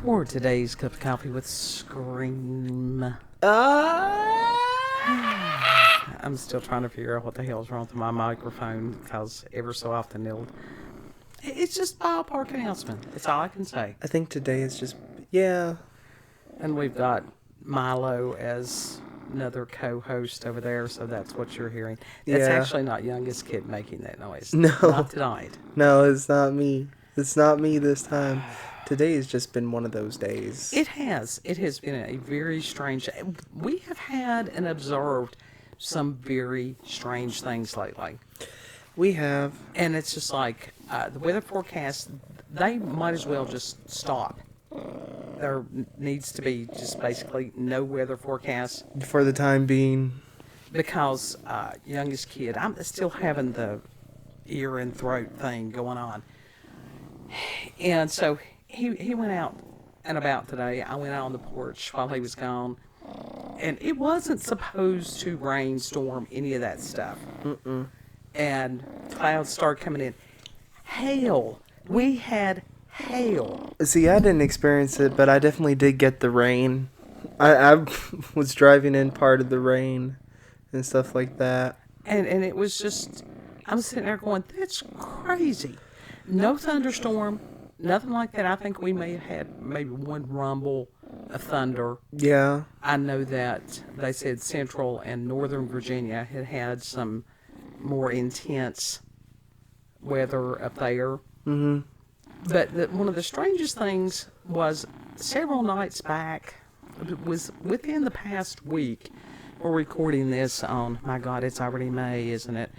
For today's cup of coffee with Scream. I'm still trying to figure out what the hell's wrong with my microphone because ever so often it's just ballpark announcement. That's all I can say. I think today is just, yeah. And we've got Milo as another co-host over there, so that's what you're hearing. That's actually not youngest kid making that noise. No. Not tonight. No, it's not me. It's not me this time. Today has just been one of those days. It has. It has been a very strange... We have had and observed some very strange things lately. We have. And it's just like, the weather forecast, they might as well just stop. There needs to be just basically no weather forecast. For the time being. Because youngest kid, I'm still having the ear and throat thing going on. And so he went out and about today. I went out on the porch while he was gone. And it wasn't supposed to rainstorm, any of that stuff. Mm-mm. And clouds started coming in. Hail. We had hail. See, I didn't experience it, but I definitely did get the rain. I was driving in part of the rain and stuff like that. And it was just, I'm sitting there going, that's crazy. No thunderstorm, nothing like that. I think we may have had maybe one rumble of thunder. Yeah. I know that they said Central and Northern Virginia had had some more intense weather up there. Mm-hmm. But one of the strangest things was several nights back, it was within the past week. We're recording this on, my God, it's already May, isn't it?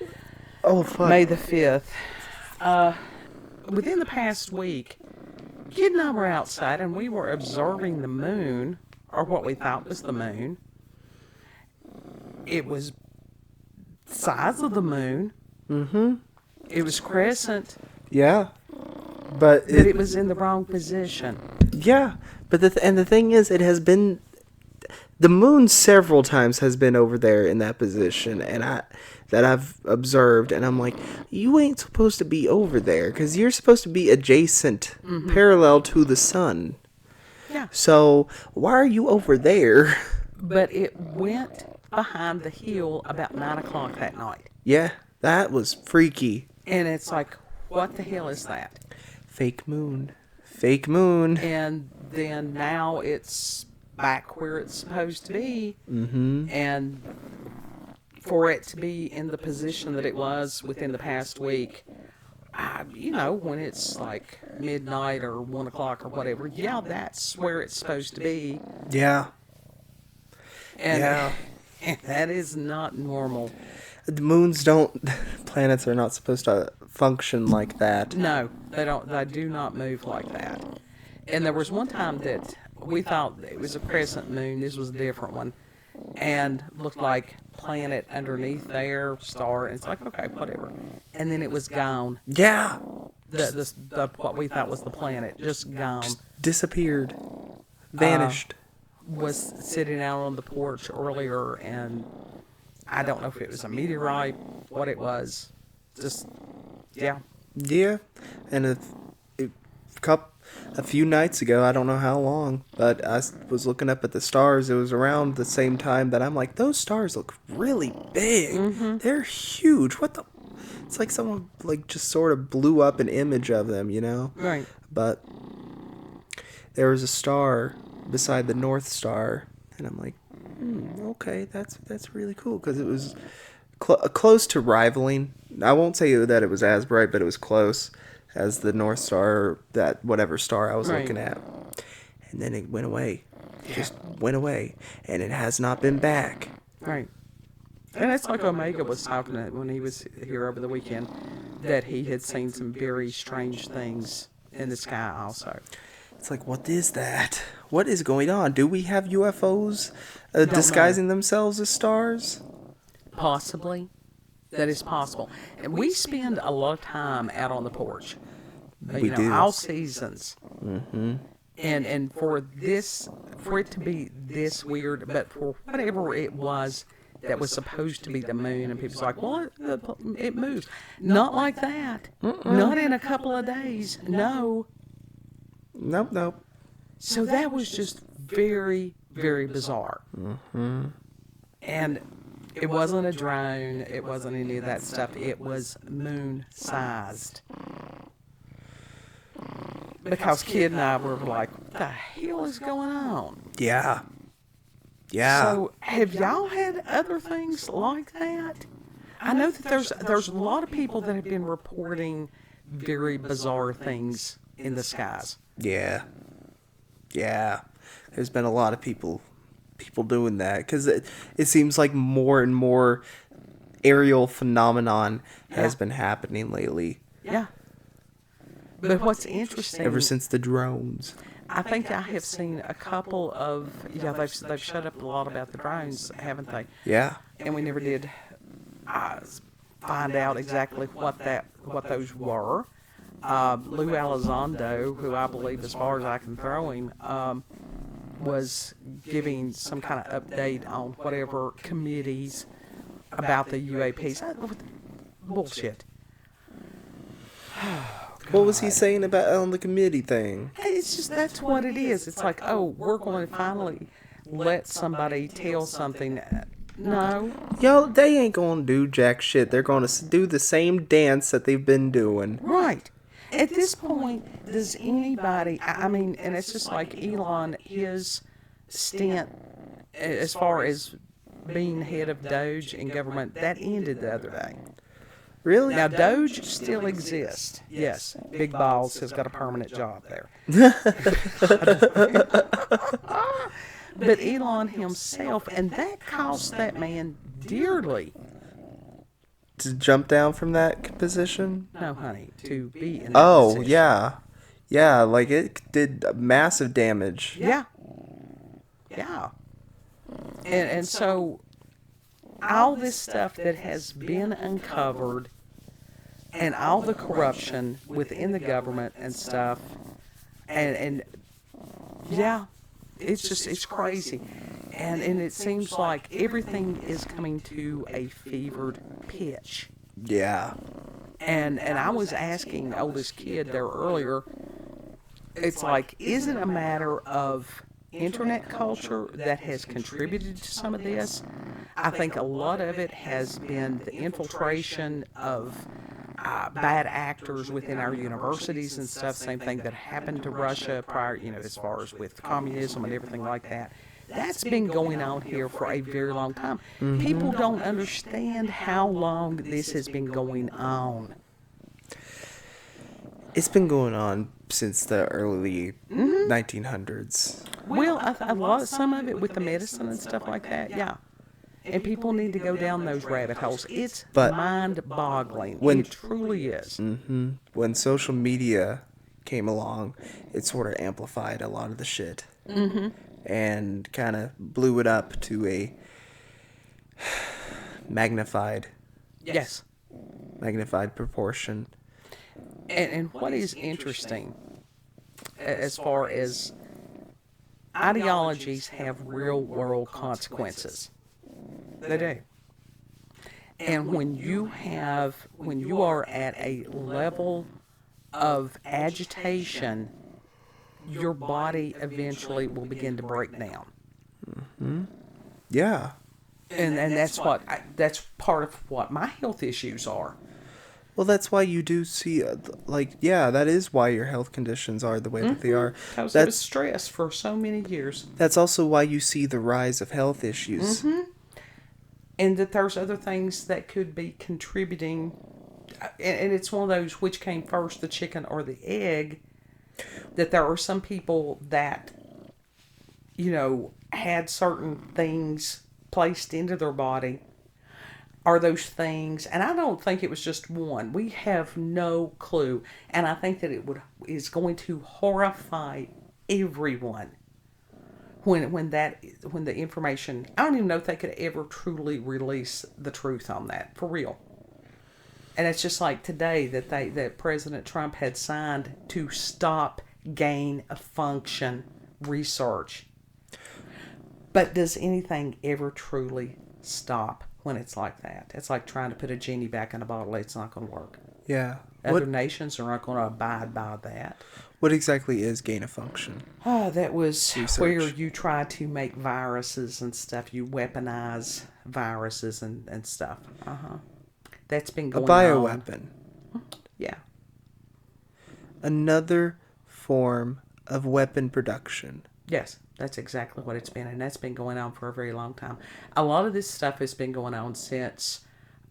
Oh, fuck. May the 5th. Within the past week, Kid and I were outside and we were observing the moon, or what we thought was the moon. It was the size of the moon. Mm-hmm. It was crescent. Yeah. But it was in the wrong position. Yeah. But the thing is, it has been... The moon several times has been over there in that position, and that I've observed, and I'm like, you ain't supposed to be over there, because you're supposed to be adjacent, parallel to the sun. Yeah. So, why are you over there? But it went behind the hill about 9 o'clock that night. Yeah, that was freaky. And it's like, what the hell is that? Fake moon. Fake moon. And then now it's back where it's supposed to be. Mm-hmm. And for it to be in the position that it was within the past week, when it's like midnight or 1 o'clock or whatever, yeah, that's where it's supposed to be. Yeah. And that is not normal. The planets are not supposed to function like that. No, they don't. They do not move like that. And there was one time that we thought it was a crescent moon. This was a different one. And looked like planet underneath there, star. And it's like, okay, whatever. And then it was gone. Yeah. The what we thought was the planet, just gone. Just disappeared. Vanished. Was sitting out on the porch earlier, and I don't know if it was a meteorite, what it was. Just, yeah. Yeah. And a few nights ago, I don't know how long, but I was looking up at the stars. It was around the same time that I'm like, those stars look really big. Mm-hmm. They're huge. What the... It's like someone just sort of blew up an image of them, you know? Right. But there was a star beside the North Star, and I'm like, okay, that's really cool, because it was close to rivaling. I won't say that it was as bright, but it was close as the North Star, that whatever star I was looking at. And then it went away. It just went away. And it has not been back. Right. And it's like Omega was talking when he was here over the weekend, that he had seen some very strange things in the sky also. It's like, what is that? What is going on? Do we have UFOs disguising themselves as stars? Possibly. That is possible. And we spend a lot of time out on the porch. We do. All seasons. Mm-hmm. And for it to be this weird, but for whatever it was that was supposed to be the moon, and people's like, well, it moves. Not like that. Not in a couple of days. No. Nope. So that was just very, very bizarre. Mm-hmm. And it wasn't a drone. It wasn't any of that stuff. It was moon-sized. Because Kid and I were like, what the hell is going on? Yeah. Yeah. So have y'all had other things like that? I know that there's a lot of people that have been reporting very bizarre things in the skies. Yeah. Yeah. There's been a lot of people doing that because it seems like more and more aerial phenomenon has been happening lately. Yeah. But what's interesting, Ever since the drones. I think I have seen a couple of, they've shut up a lot about the drones, haven't they? Yeah. And we never did find out exactly what those were. Lou Elizondo, who I believe, as far as I can throw him, was giving some kind of update on whatever committees about the UAPs. Bullshit. What was he saying about on the committee thing? It's just, that's what it is. It's like, oh, we're going to finally let somebody tell something. No. Yo, they ain't gonna do jack shit. They're gonna do the same dance that they've been doing. Right. At this point, does anybody, I mean, and it's just like Elon, his stint as far as being head of Doge and government, that ended the other day. Really? Now, Doge still exists. Yes, Big Balls has got a permanent job there. But Elon himself, and that cost that man dearly. To jump down from that position? No, honey, to be in that position. Yeah. Yeah, like it did massive damage. Yeah. Yeah. And so all this stuff that has been uncovered and all the corruption within the government and stuff, and yeah, it's crazy. And it seems like everything is coming to a fevered pitch. Yeah. And I was asking oldest kid there earlier, it's like, is it a matter of internet culture that has contributed to some of this? I think a lot of it has been the infiltration of bad actors within our universities and stuff. Same thing that happened to Russia prior, as far as with communism and everything like that. That's been going on here for a very long time. Mm-hmm. People don't understand how long this has been going on. It's been going on since the early 1900s. Well, some of it with the medicine and stuff like that, yeah. And people need to go down those rabbit holes. It's mind-boggling. It truly is. Mm-hmm. When social media came along, it sort of amplified a lot of the shit. Mm-hmm. And kind of blew it up to a magnified proportion. And what is interesting, as far as ideologies have real-world consequences. They do. And when you are at a level of agitation, your body eventually will begin to break down. Mm-hmm. Yeah. And that's that's part of what my health issues are. Well, that's why you do see, that is why your health conditions are the way that they are. Because I was stressed for so many years. That's also why you see the rise of health issues. Mm-hmm. And that there's other things that could be contributing. And it's one of those, which came first, the chicken or the egg, that there are some people that, had certain things placed into their body. Are those things, and I don't think it was just one. We have no clue, and I think that is going to horrify everyone when the information. I don't even know if they could ever truly release the truth on that for real. And it's just like today that President Trump had signed to stop gain of function research. But does anything ever truly stop? When it's like that, it's like trying to put a genie back in a bottle. It's not going to work. Yeah. Other nations are not going to abide by that. What exactly is gain of function? Oh, that was Research. where you try to make viruses and stuff. You weaponize viruses and stuff. That's been A going on. bioweapon. Yeah. Another form of weapon production. Yes, that's exactly what it's been, and that's been going on for a very long time. A lot of this stuff has been going on since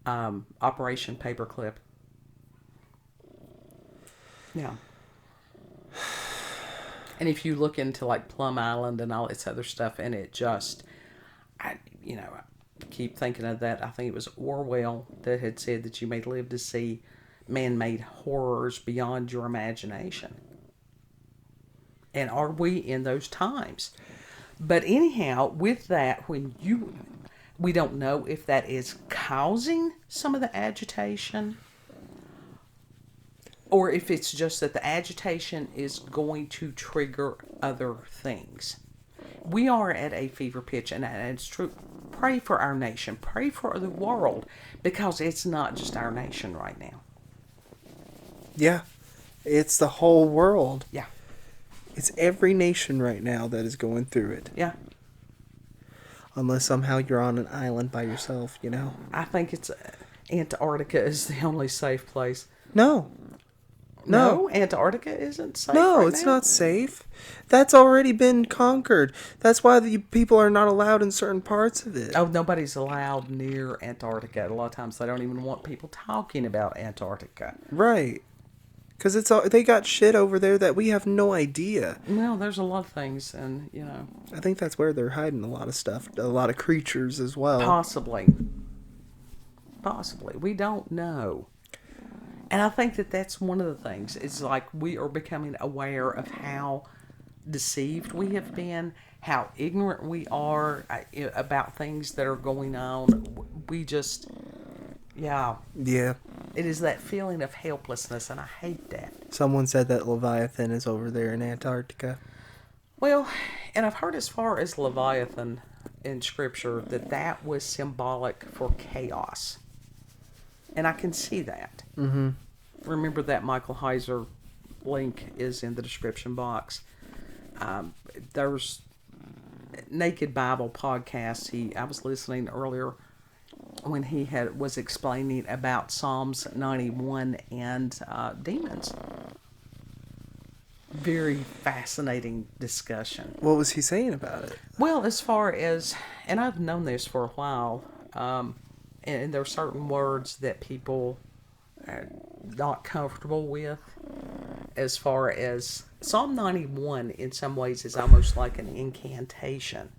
Operation Paperclip. Yeah. And if you look into like Plum Island and all this other stuff, and it just, I keep thinking of that. I think it was Orwell that had said that you may live to see man-made horrors beyond your imagination. And are we in those times? But anyhow, with that, we don't know if that is causing some of the agitation, or if it's just that the agitation is going to trigger other things. We are at a fever pitch, and it's true. Pray for our nation. Pray for the world, because it's not just our nation right now. Yeah. It's the whole world. Yeah. It's every nation right now that is going through it. Yeah. Unless somehow you're on an island by yourself, I think it's Antarctica is the only safe place. No. No, Antarctica isn't safe. No, right it's now? not safe. That's already been conquered. That's why the people are not allowed in certain parts of it. Oh, nobody's allowed near Antarctica. A lot of times they don't even want people talking about Antarctica. Right. Because they got shit over there that we have no idea. Well, there's a lot of things, and, I think that's where they're hiding a lot of stuff. A lot of creatures as well. Possibly. We don't know. And I think that that's one of the things. It's like we are becoming aware of how deceived we have been, how ignorant we are about things that are going on. We just, yeah. Yeah. It is that feeling of helplessness, and I hate that. Someone said that Leviathan is over there in Antarctica. Well, and I've heard as far as Leviathan in Scripture that was symbolic for chaos. And I can see that. Mm-hmm. Remember that Michael Heiser link is in the description box. There's Naked Bible podcast. I was listening earlier when he was explaining about Psalms 91 and demons. Very fascinating discussion. What was he saying about it? Well, as far as, and I've known this for a while, and there are certain words that people are not comfortable with, as far as Psalm 91 in some ways is almost like an incantation.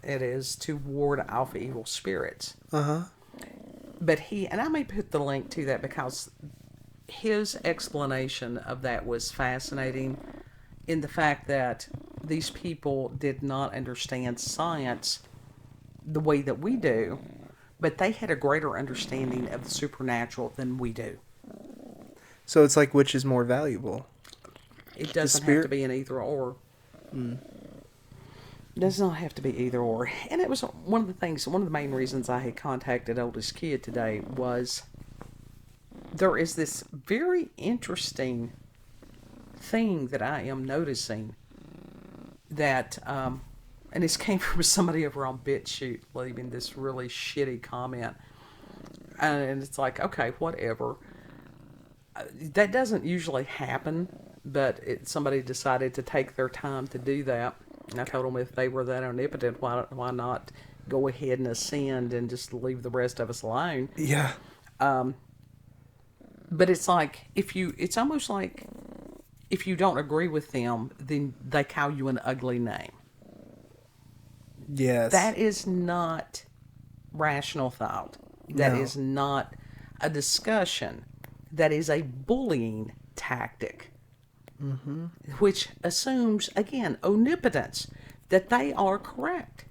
It is to ward off evil spirits. Uh-huh. But and I may put the link to that because his explanation of that was fascinating in the fact that these people did not understand science the way that we do, but they had a greater understanding of the supernatural than we do. So it's like, which is more valuable? It doesn't have to be an either or. It does not have to be either or. And it was one of the main reasons I had contacted Oldest Kid today was there is this very interesting thing that I am noticing that, and this came from somebody over on BitChute leaving this really shitty comment. And it's like, okay, whatever. That doesn't usually happen, but somebody decided to take their time to do that. And I told them if they were that omnipotent, why not go ahead and ascend and just leave the rest of us alone? Yeah. But it's like, it's almost like if you don't agree with them, then they call you an ugly name. Yes. That is not rational thought. That is not a discussion. That is a bullying tactic. Mm-hmm. Which assumes, again, omnipotence, that they are correct.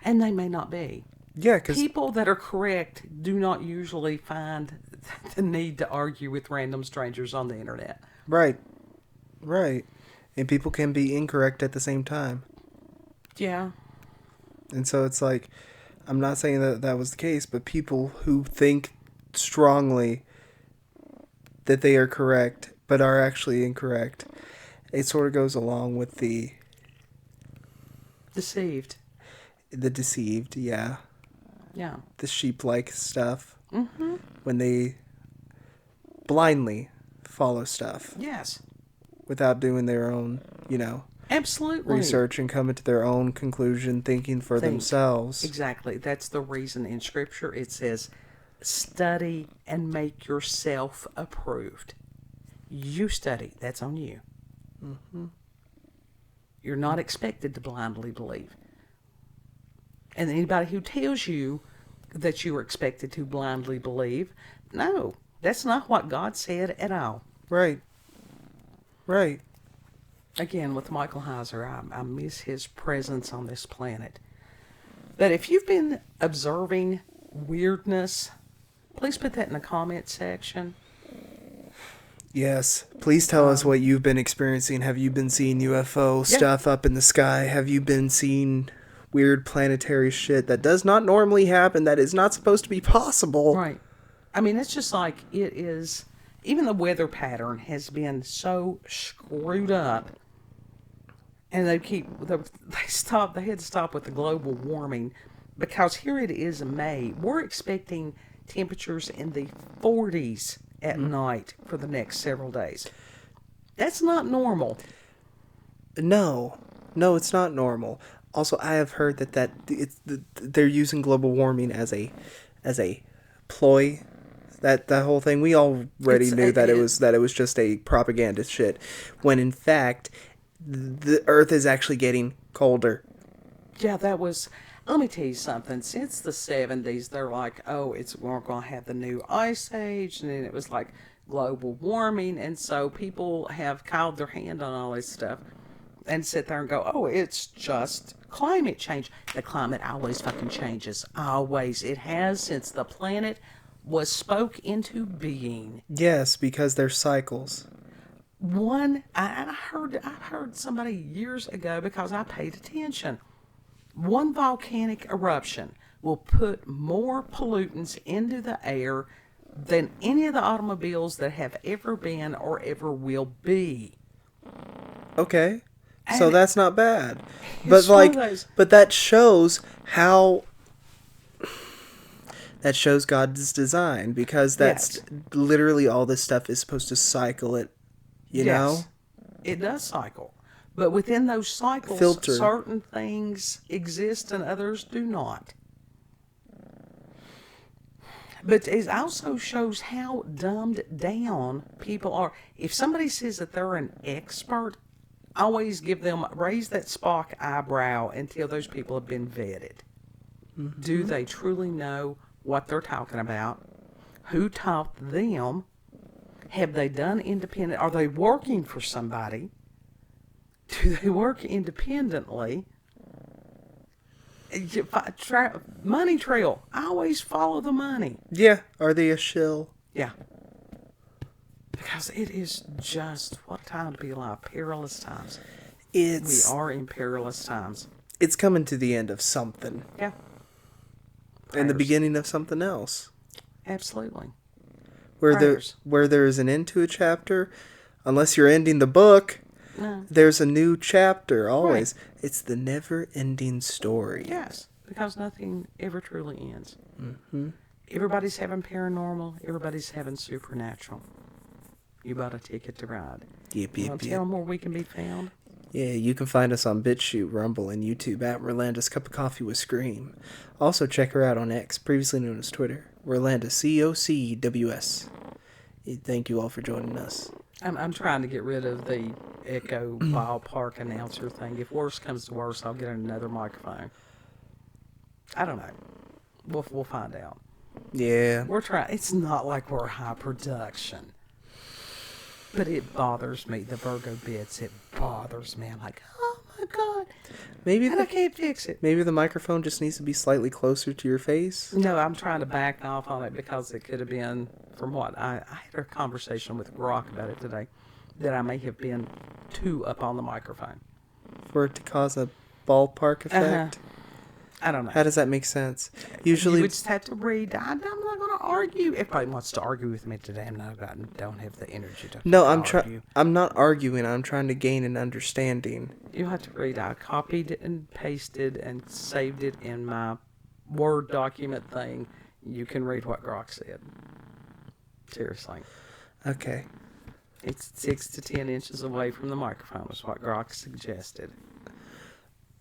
And they may not be. Yeah, because people that are correct do not usually find the need to argue with random strangers on the internet. Right. And people can be incorrect at the same time. Yeah. And so it's like, I'm not saying that was the case, but people who think strongly that they are correct, but are actually incorrect. It sort of goes along with the Deceived. deceived, yeah. Yeah. The sheep-like stuff. Mm-hmm. When they blindly follow stuff Yes. without doing their own, Absolutely. research and coming to their own conclusion, thinking for themselves. Exactly. That's the reason in Scripture it says, study and make yourself approved. You study. That's on you. Mm-hmm. You're not expected to blindly believe. And anybody who tells you that you are expected to blindly believe, no, that's not what God said at all. Right. Right. Again, with Michael Heiser, I miss his presence on this planet. But if you've been observing weirdness, please put that in the comment section. Yes. Please tell us what you've been experiencing. Have you been seeing UFO stuff up in the sky? Have you been seeing weird planetary shit that does not normally happen, that is not supposed to be possible? Right. I mean, it's just like it is. Even the weather pattern has been so screwed up. And they had to stop with the global warming because here it is in May. We're expecting temperatures in the 40s at night for the next several days. That's not normal. No, it's not normal. Also, I have heard that they're using global warming as a ploy. That whole thing, we already knew that it was just a propaganda shit. When in fact, the Earth is actually getting colder. Yeah, let me tell you something. Since the 70s, they're like, oh, we're going to have the new ice age. And then it was like global warming. And so people have called their hand on all this stuff and sit there and go, oh, it's just climate change. The climate always fucking changes. Always. It has since the planet was spoke into being. Yes, because they're cycles. I heard somebody years ago, because I paid attention, one volcanic eruption will put more pollutants into the air than any of the automobiles that have ever been or ever will be. Okay. And So that's not bad. it's one of those- But that shows how that shows God's design, because that's literally all this stuff is supposed to cycle it, you know? It does cycle. But within those cycles, certain things exist and others do not. But it also shows how dumbed down people are. If somebody says that they're an expert, always raise that Spock eyebrow until those people have been vetted. Mm-hmm. Do they truly know what they're talking about? Who taught them? Have they done independent? Are they working for somebody? Do they work independently? Money trail. I always follow the money. Yeah. Are they a shill? Yeah. Because it is just what time to be alive. Perilous times. We are in perilous times. It's coming to the end of something. Yeah. And the beginning of something else. Absolutely. Where there is an end to a chapter, unless you're ending the book, there's a new chapter always. Right. It's the never-ending story. Yes, because nothing ever truly ends. Mm-hmm. Everybody's having paranormal. Everybody's having supernatural. You bought a ticket to ride. Yep. Tell them where we can be found? Yeah, you can find us on BitChute, Rumble, and YouTube at Rolanda's Cup of Coffee with Scream. Also, check her out on X, previously known as Twitter, Rolanda, COCWS. Thank you all for joining us. I'm trying to get rid of the echo ballpark announcer thing. If worse comes to worse, I'll get another microphone. I don't know. We'll find out. Yeah. We're trying. It's not like we're high production. But it bothers me, the Virgo bits. It bothers me. I'm like, oh my God. I can't fix it. Maybe the microphone just needs to be slightly closer to your face. No, I'm trying to back off on it because it could have been, from what I had a conversation with Brock about it today, that I may have been too up on the microphone. For it to cause a ballpark effect? I don't know. How does that make sense? You Usually, would just have to read. I'm not going to argue. If anybody wants to argue with me today, I don't have the energy to no, argue. I'm not arguing. I'm trying to gain an understanding. You have to read. I copied it and pasted and saved it in my Word document thing. You can read what Grok said. Seriously. Okay. It's 6 to 10 inches away from the microphone is what Grok suggested.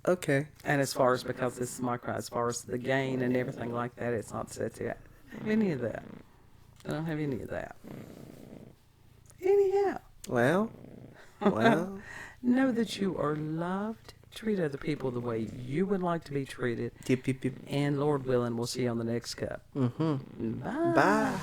Okay. And as far as, because this is microphone, as far as the gain and everything like that, it's not set to any of that. I don't have any of that. Anyhow. Well. Know that you are loved. Treat other people the way you would like to be treated. Yep. And Lord willing, we'll see you on the next cup. Mm-hmm. Bye. Bye.